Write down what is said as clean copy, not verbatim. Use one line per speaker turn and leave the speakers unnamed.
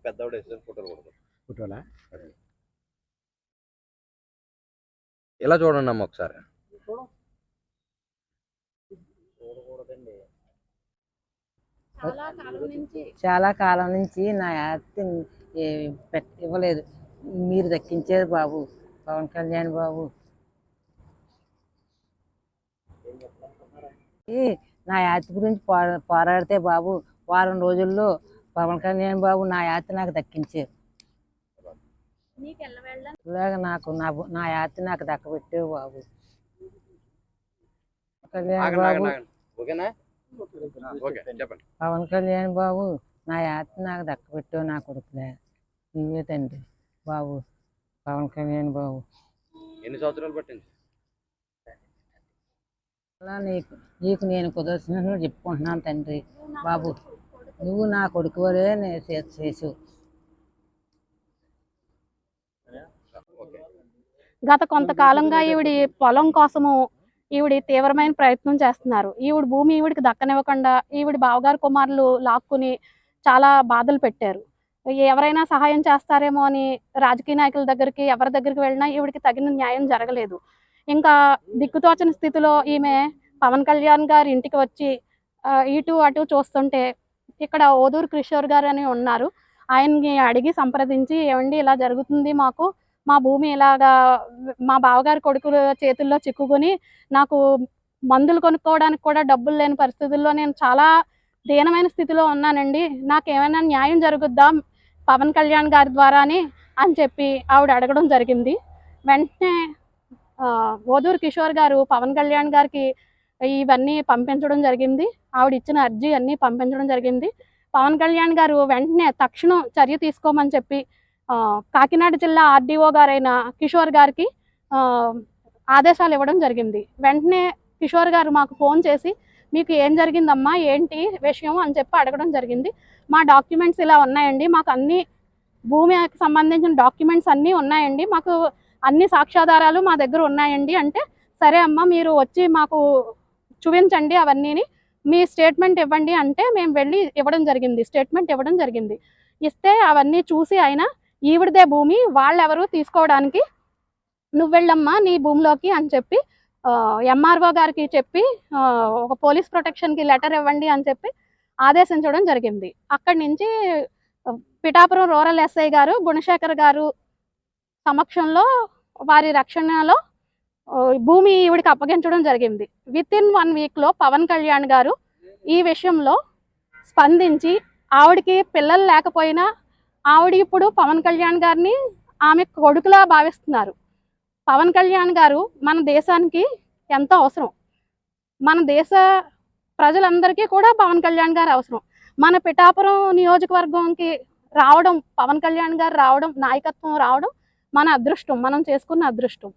పెద్దవాడు వేసిన ఫోటోలు కొడతాం.
ఫోటోలా?
ఇలా చూడండి అమ్మ ఒకసారి.
చాలా కాలం నుంచి నా యాత్ర ఇవ్వలేదు, మీరు దక్కించేది బాబు పవన్ కళ్యాణ్ బాబు. నా యాత్ర గురించి పోరాడితే బాబు వారం రోజుల్లో పవన్ కళ్యాణ్ బాబు నా యాత్ర నాకు దక్కించారు. ఇలాగ నాకు నా యాత్ర నాకు దక్కబెట్టావు బాబు. కళ్యాణ్ బాబు, పవన్ కళ్యాణ్ బాబు నా యాత్ర నాకు దక్కబెట్టావు నా కొడుకులే. నీవే తండ్రి బాబు పవన్ కళ్యాణ్ బాబు.
ఎన్ని సంవత్సరాలు పట్టింది?
అలా నీకు నేను కుదర్శనలు చెప్పుకుంటున్నాను తండ్రి బాబు. నువ్వు నా కొడుకు వరే చేసు.
గత కొంతకాలంగా ఈవిడి పొలం కోసము ఈవిడి తీవ్రమైన ప్రయత్నం చేస్తున్నారు. ఈవిడ భూమి ఈవిడికి దక్కనివ్వకుండా ఈవిడి బావగారు కుమారులు లాక్కుని చాలా బాధలు పెట్టారు. ఎవరైనా సహాయం చేస్తారేమో అని రాజకీయ నాయకుల దగ్గరికి ఎవరి దగ్గరికి వెళ్ళినా ఈవిడికి తగిన న్యాయం జరగలేదు. ఇంకా దిక్కుతోచని స్థితిలో ఈమె పవన్ కళ్యాణ్ గారి ఇంటికి వచ్చి ఇటు అటు చూస్తుంటే ఇక్కడ ఓదూరు కిషోర్ గారు అని ఉన్నారు, ఆయన్ని అడిగి సంప్రదించి ఏమండి ఇలా జరుగుతుంది, మాకు మా భూమి ఇలాగా మా బావగారి కొడుకుల చేతుల్లో చిక్కుకొని నాకు మందులు కొనుక్కోవడానికి కూడా డబ్బులు లేని పరిస్థితుల్లో నేను చాలా దీనమైన స్థితిలో ఉన్నానండి, నాకేమైనా న్యాయం జరుగుద్దా పవన్ కళ్యాణ్ గారి ద్వారా అని చెప్పి ఆవిడ అడగడం జరిగింది. వెంటనే ఓదూరు కిషోర్ గారు పవన్ కళ్యాణ్ గారికి ఇవన్నీ పంపించడం జరిగింది. ఆవిడ ఇచ్చిన అర్జీ అన్నీ పంపించడం జరిగింది. పవన్ కళ్యాణ్ గారు వెంటనే తక్షణం చర్య తీసుకోమని చెప్పి కాకినాడ జిల్లా ఆర్డీఓ గారైన కిషోర్ గారికి ఆదేశాలు ఇవ్వడం జరిగింది. వెంటనే కిషోర్ గారు మాకు ఫోన్ చేసి మీకు ఏం జరిగిందమ్మా, ఏంటి విషయం అని చెప్పి అడగడం జరిగింది. మా డాక్యుమెంట్స్ ఇలా ఉన్నాయండి, మాకు అన్ని భూమికి సంబంధించిన డాక్యుమెంట్స్ అన్నీ ఉన్నాయండి, మాకు అన్ని సాక్ష్యాధారాలు మా దగ్గర ఉన్నాయండి అంటే, సరే అమ్మ మీరు వచ్చి మాకు చూపించండి అవన్నీని, మీ స్టేట్మెంట్ ఇవ్వండి అంటే మేము వెళ్ళి ఇవ్వడం జరిగింది. స్టేట్మెంట్ ఇవ్వడం జరిగింది. ఇస్తే అవన్నీ చూసి ఆయన ఈవిడదే భూమి, వాళ్ళెవరు తీసుకోవడానికి, నువ్వు వెళ్ళమ్మా నీ భూమిలోకి అని చెప్పి ఎంఆర్ఓ గారికి చెప్పి ఒక పోలీస్ ప్రొటెక్షన్కి లెటర్ ఇవ్వండి అని చెప్పి ఆదేశించడం జరిగింది. అక్కడి నుంచి పిఠాపురం రూరల్ ఎస్ఐ గారు గుణశేఖర్ గారు సమక్షంలో వారి రక్షణలో భూమి ఈవిడికి అప్పగించడం జరిగింది. విత్-ఇన్ 1 వీక్లో పవన్ కళ్యాణ్ గారు ఈ విషయంలో స్పందించి ఆవిడికి పిల్లలు లేకపోయినా ఆవిడ ఇప్పుడు పవన్ కళ్యాణ్ గారిని ఆమె కొడుకులా భావిస్తున్నారు. పవన్ కళ్యాణ్ గారు మన దేశానికి ఎంతో అవసరం, మన దేశ ప్రజలందరికీ కూడా పవన్ కళ్యాణ్ గారు అవసరం. మన పిఠాపురం నియోజకవర్గంకి రావడం, పవన్ కళ్యాణ్ గారు రావడం, నాయకత్వం రావడం మన అదృష్టం, మనం చేసుకున్న అదృష్టం.